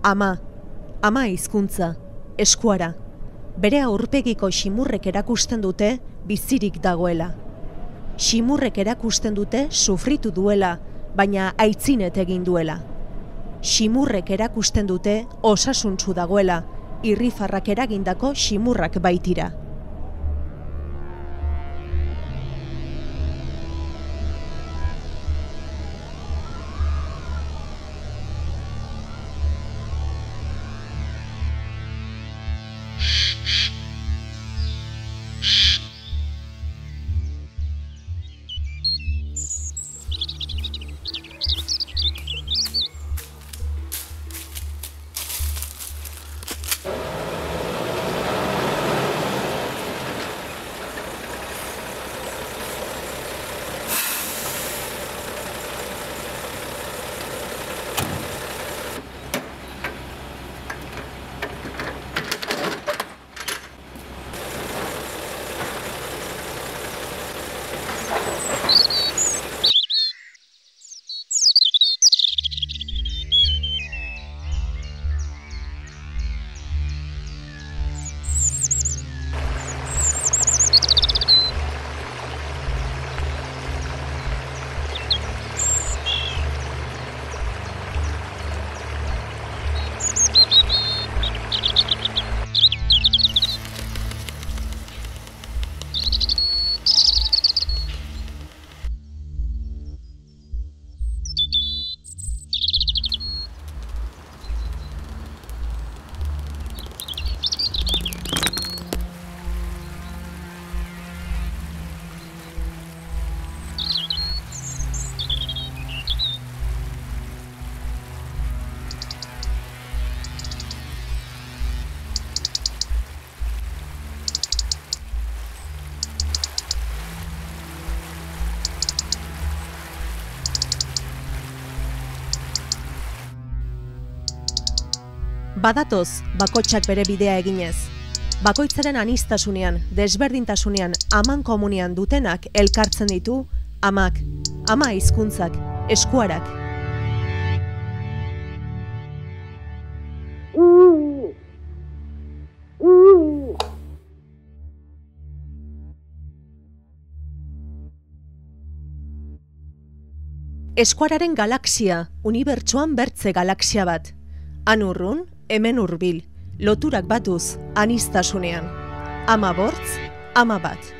Ama hizkuntza, eskuara. Bere aurpegiko ximurrek erakusten dute bizirik dagoela. Ximurrek erakusten dute sufritu duela, baina aitzinet egin duela. Ximurrek erakusten dute osasuntsu dagoela, irrifarrak eragindako ximurrak baitira. Badatoz, bakoitzak bere bidea eginez. Bakoitzaren aniztasunean, desberdintasunean, aman komunian dutenak elkartzen ditu amak, ama hizkuntzak, eskuarak. Eskuararen galaxia, unibertsoan bertze galaxia bat. Han urrun, hemen hurbil, loturak batuz, aniztasunean. Ama bortz, ama bat.